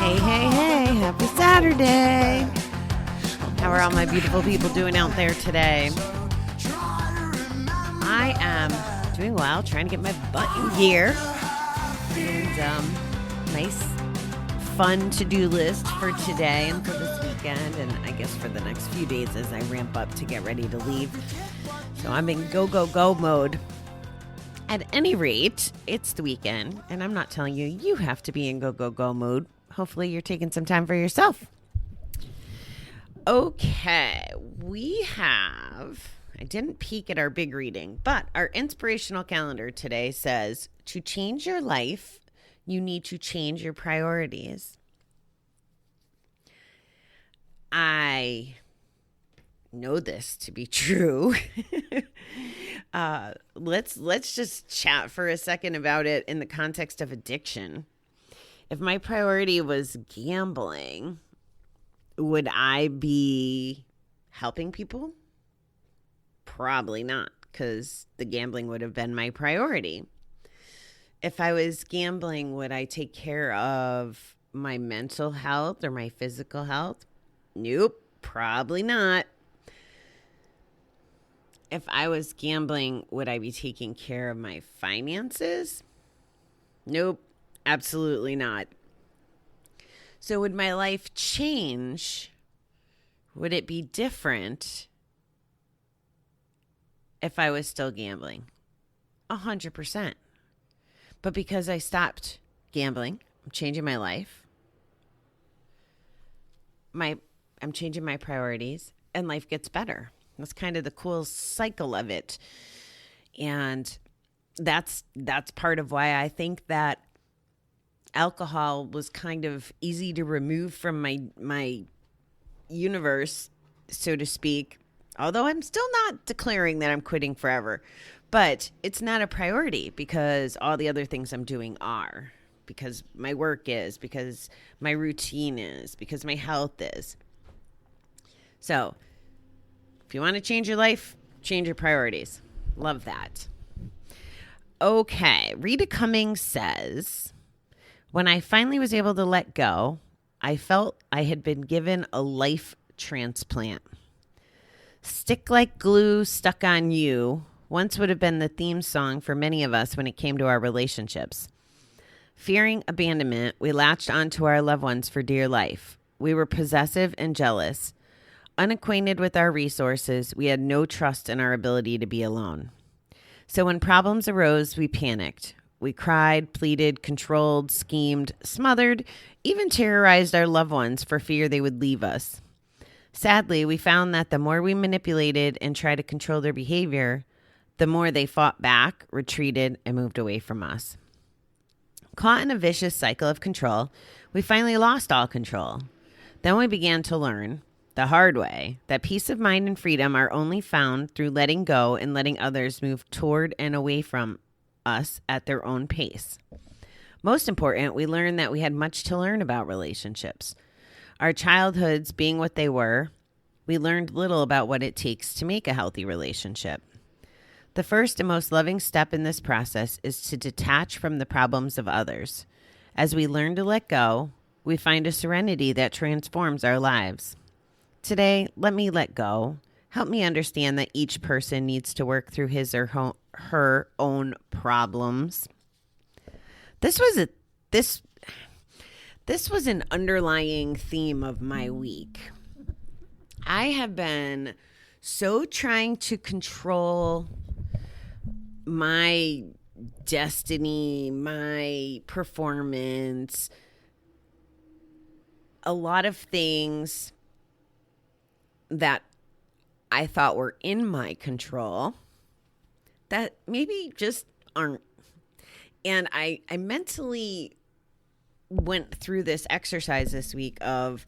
Hey, hey, hey, happy Saturday. How are all my beautiful people doing out there today? I am doing well, trying to get my butt in gear. And nice, fun to-do list for today and for this weekend, and I guess for the next few days as I ramp up to get ready to leave. So I'm in go, go, go mode. At any rate, it's the weekend, and I'm not telling you have to be in go, go, go mode. Hopefully you're taking some time for yourself. Okay, I didn't peek at our big reading, but our inspirational calendar today says, to change your life, you need to change your priorities. I know this to be true. Let's just chat for a second about it in the context of addiction. If my priority was gambling, would I be helping people? Probably not, because the gambling would have been my priority. If I was gambling, would I take care of my mental health or my physical health? Nope, probably not. If I was gambling, would I be taking care of my finances? Nope, absolutely not. So would my life change? Would it be different if I was still gambling? 100%. But because I stopped gambling, I'm changing my life. I'm changing my priorities, and life gets better. That's kind of the cool cycle of it. And that's part of why I think that alcohol was kind of easy to remove from my universe, so to speak. Although I'm still not declaring that I'm quitting forever. But it's not a priority because all the other things I'm doing are. Because my work is, because my routine is, because my health is. So, if you want to change your life, change your priorities. Love that. Okay, Rita Cummings says, when I finally was able to let go, I felt I had been given a life transplant. Stick like glue stuck on you once would have been the theme song for many of us when it came to our relationships. Fearing abandonment, we latched onto our loved ones for dear life. We were possessive and jealous. Unacquainted with our resources, we had no trust in our ability to be alone. So when problems arose, we panicked. We cried, pleaded, controlled, schemed, smothered, even terrorized our loved ones for fear they would leave us. Sadly, we found that the more we manipulated and tried to control their behavior, the more they fought back, retreated, and moved away from us. Caught in a vicious cycle of control, we finally lost all control. Then we began to learn, the hard way, that peace of mind and freedom are only found through letting go and letting others move toward and away from us at their own pace. Most important, we learned that we had much to learn about relationships. Our childhoods being what they were, we learned little about what it takes to make a healthy relationship. The first and most loving step in this process is to detach from the problems of others. As we learn to let go, we find a serenity that transforms our lives. Today, let me let go. Help me understand that each person needs to work through his or her own problems. This was an underlying theme of my week. I have been so trying to control my destiny, my performance, a lot of things that I thought were in my control that maybe just aren't. And I mentally went through this exercise this week of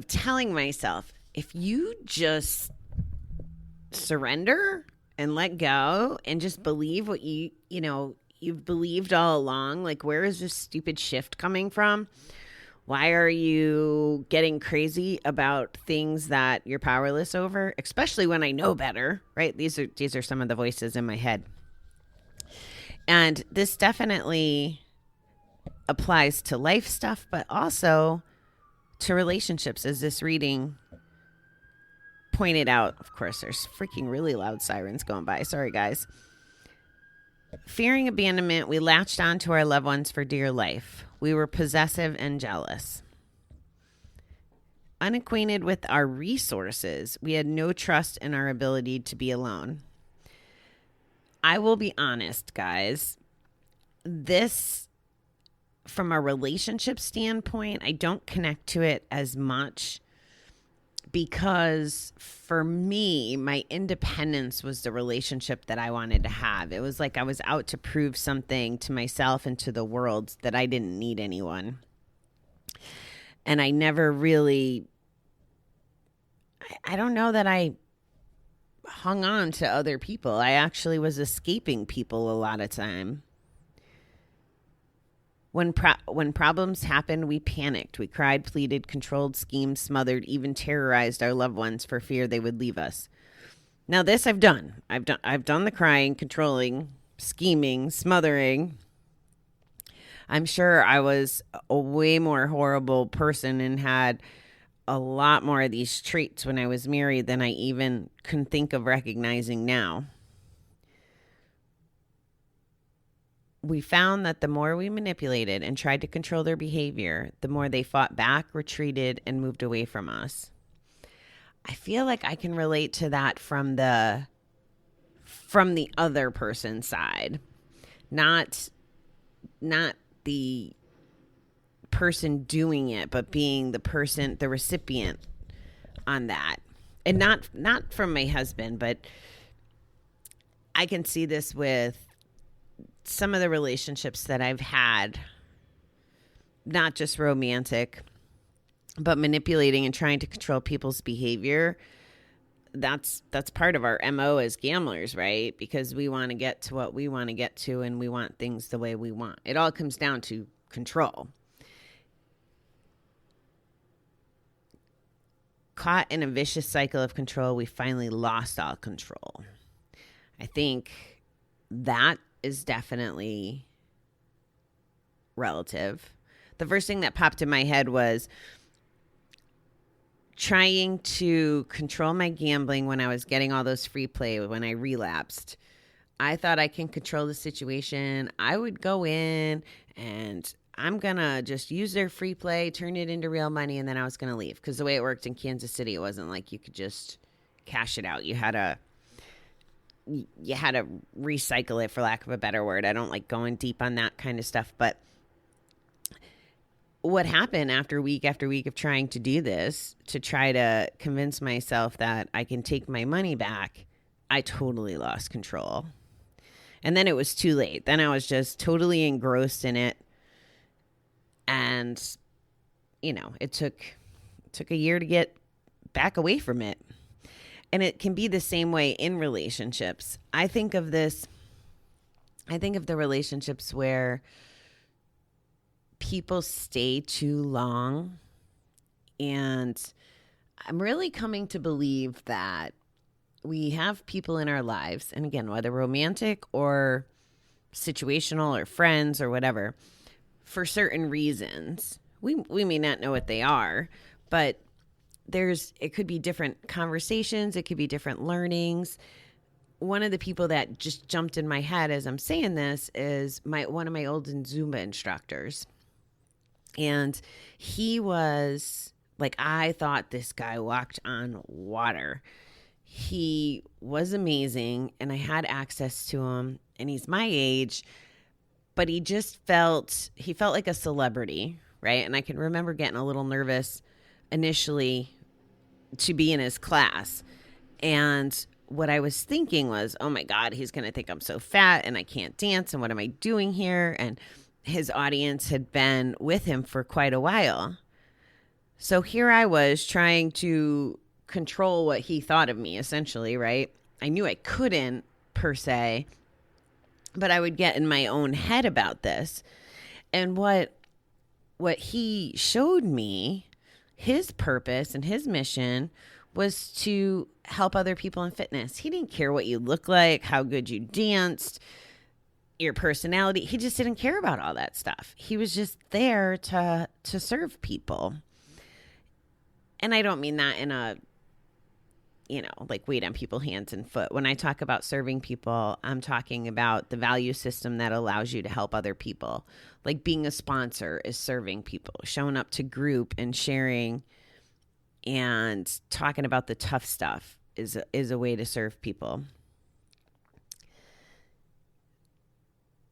telling myself, if you just surrender and let go and just believe what you've believed all along, like, where is this stupid shift coming from? Why are you getting crazy about things that you're powerless over? Especially when I know better, right? These are some of the voices in my head. And this definitely applies to life stuff, but also to relationships, as this reading pointed out. Of course, there's freaking really loud sirens going by. Sorry, guys. Fearing abandonment, we latched onto our loved ones for dear life. We were possessive and jealous. Unacquainted with our resources, we had no trust in our ability to be alone. I will be honest, guys. This, from a relationship standpoint, I don't connect to it as much because for me, my independence was the relationship that I wanted to have. It was like I was out to prove something to myself and to the world that I didn't need anyone. And I never really, I don't know that I hung on to other people. I actually was escaping people a lot of time. When problems happened, we panicked. We cried, pleaded, controlled, schemed, smothered, even terrorized our loved ones for fear they would leave us. Now this I've done. I've done the crying, controlling, scheming, smothering. I'm sure I was a way more horrible person and had a lot more of these traits when I was married than I even can think of recognizing now. We found that the more we manipulated and tried to control their behavior, the more they fought back, retreated, and moved away from us. I feel like I can relate to that from the other person's side, not the person doing it, but being the recipient on that. And not from my husband, but I can see this with some of the relationships that I've had, not just romantic, but manipulating and trying to control people's behavior. That's part of our MO as gamblers, right? Because we want to get to what we want to get to and we want things the way we want. It all comes down to control. Caught in a vicious cycle of control, we finally lost all control. I think that is definitely relative. The first thing that popped in my head was trying to control my gambling when I was getting all those free play when I relapsed. I thought I can control the situation. I would go in and I'm going to just use their free play, turn it into real money, and then I was going to leave. Because the way it worked in Kansas City, it wasn't like you could just cash it out. You had to recycle it, for lack of a better word. I don't like going deep on that kind of stuff. But what happened after week of trying to do this, to try to convince myself that I can take my money back, I totally lost control. And then it was too late. Then I was just totally engrossed in it. And, it took a year to get back away from it. And it can be the same way in relationships. I think of the relationships where people stay too long. And I'm really coming to believe that we have people in our lives, and again, whether romantic or situational or friends or whatever, for certain reasons. We may not know what they are, but it could be different conversations. It could be different learnings. One of the people that just jumped in my head as I'm saying this is one of my old Zumba instructors. And he was like, I thought this guy walked on water. He was amazing and I had access to him, and he's my age, but he felt like a celebrity, right? And I can remember getting a little nervous initially to be in his class. And what I was thinking was, oh my God, he's going to think I'm so fat and I can't dance. And what am I doing here? And his audience had been with him for quite a while. So here I was trying to control what he thought of me, essentially, right? I knew I couldn't per se, but I would get in my own head about this. And what he showed me, his purpose and his mission was to help other people in fitness. He didn't care what you looked like, how good you danced. your personality. He just didn't care about all that stuff. He was just there to serve people. And I don't mean that in a, like weight on people's hands and foot. When I talk about serving people, I'm talking about the value system that allows you to help other people. Like being a sponsor is serving people, showing up to group and sharing and talking about the tough stuff is a way to serve people.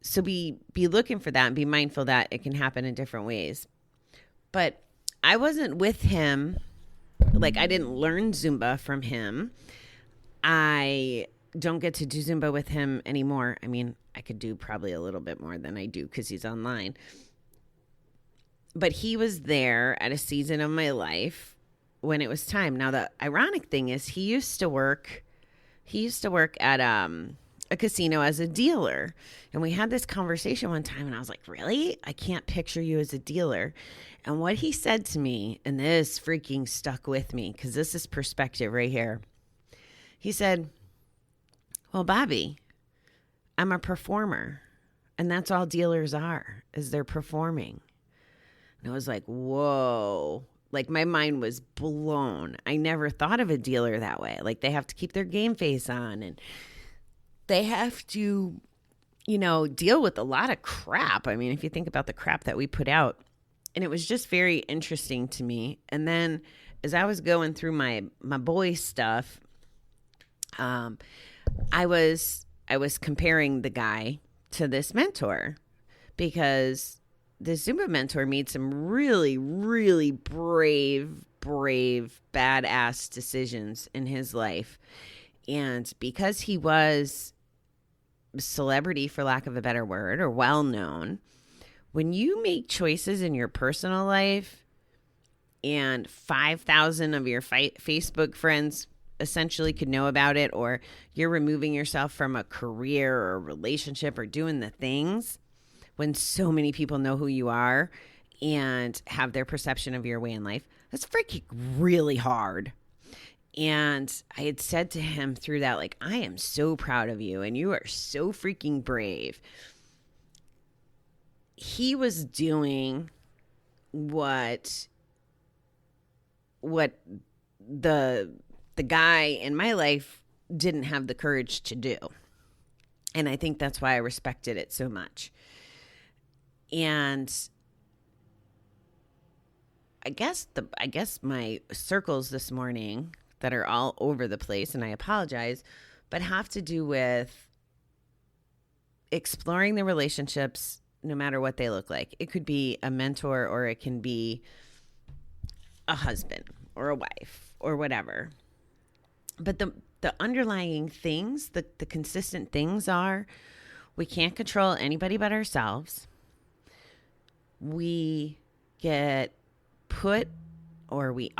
So be looking for that and be mindful that it can happen in different ways. But I wasn't with him. Like, I didn't learn Zumba from him. I don't get to do Zumba with him anymore. I mean, I could do probably a little bit more than I do because he's online. But he was there at a season of my life when it was time. Now, the ironic thing is he used to work at a casino as a dealer. And we had this conversation one time and I was like, really? I can't picture you as a dealer. And what he said to me, and this freaking stuck with me because this is perspective right here. He said, well, Bobby, I'm a performer. And that's all dealers are, is they're performing. And I was like, whoa. Like my mind was blown. I never thought of a dealer that way. Like they have to keep their game face on and they have to, deal with a lot of crap. I mean, if you think about the crap that we put out. And it was just very interesting to me. And then as I was going through my boy stuff, I was comparing the guy to this mentor because this Zumba mentor made some really, really brave, badass decisions in his life. And because he was a celebrity, for lack of a better word, or well-known, when you make choices in your personal life and 5,000 of your Facebook friends essentially could know about it, or you're removing yourself from a career or a relationship or doing the things when so many people know who you are and have their perception of your way in life, that's freaking really hard. And I had said to him through that, like, I am so proud of you and you are so freaking brave. He was doing what the guy in my life didn't have the courage to do. And I think that's why I respected it so much. And I guess my circles this morning that are all over the place, and I apologize, but have to do with exploring the relationships no matter what they look like. It could be a mentor or it can be a husband or a wife or whatever. But the underlying things, the consistent things are, we can't control anybody but ourselves. We get put, or we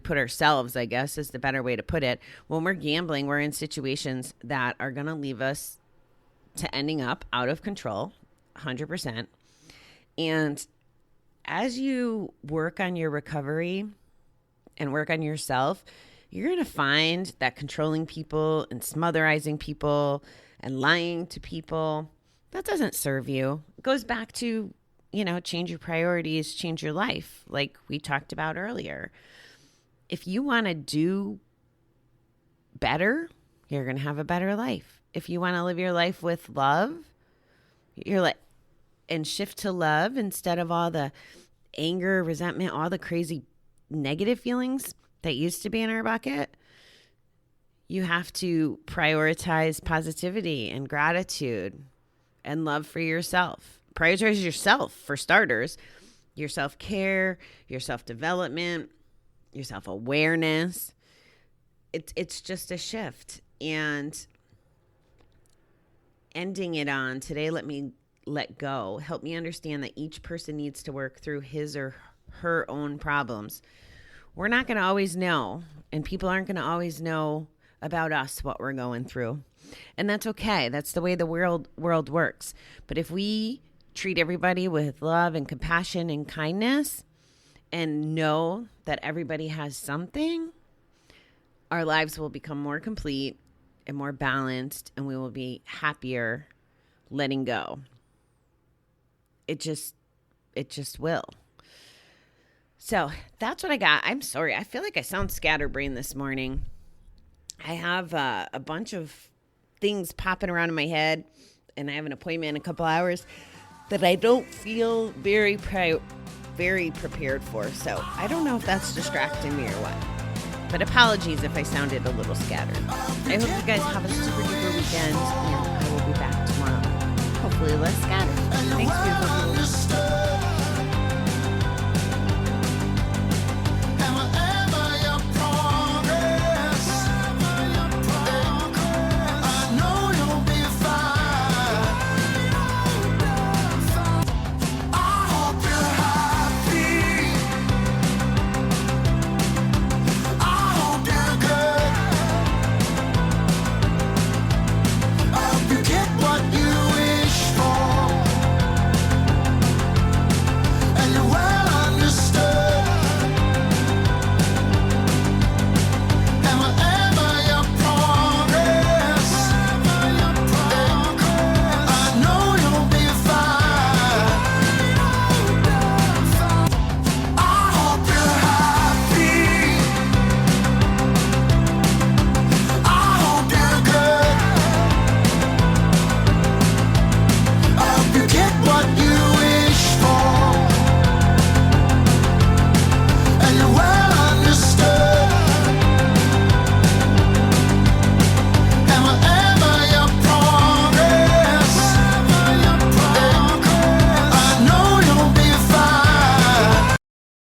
put ourselves, I guess is the better way to put it. When we're gambling, we're in situations that are going to leave us to ending up out of control, 100%. And as you work on your recovery and work on yourself, you're going to find that controlling people and smotherizing people and lying to people, that doesn't serve you. It goes back to, change your priorities, change your life, like we talked about earlier. If you want to do better, you're going to have a better life. If you want to live your life with love, and shift to love instead of all the anger, resentment, all the crazy negative feelings that used to be in our bucket, you have to prioritize positivity and gratitude and love for yourself. Prioritize yourself, for starters, your self-care, your self-development, your self-awareness. It's just a shift. And ending it on today, let me let go. Help me understand that each person needs to work through his or her own problems. We're not going to always know, and people aren't going to always know about us, what we're going through. And that's okay. That's the way the world works. But if we treat everybody with love and compassion and kindness and know that everybody has something, our lives will become more complete and more balanced, and we will be happier, letting go. It just will. So that's what I got. I'm sorry. I feel like I sound scatterbrained this morning. I have a bunch of things popping around in my head, and I have an appointment in a couple hours that I don't feel very prepared for. So I don't know if that's distracting me or what. But apologies if I sounded a little scattered. I hope you guys have a super duper weekend, and I will be back tomorrow. Hopefully less scattered. Thanks, beautiful people.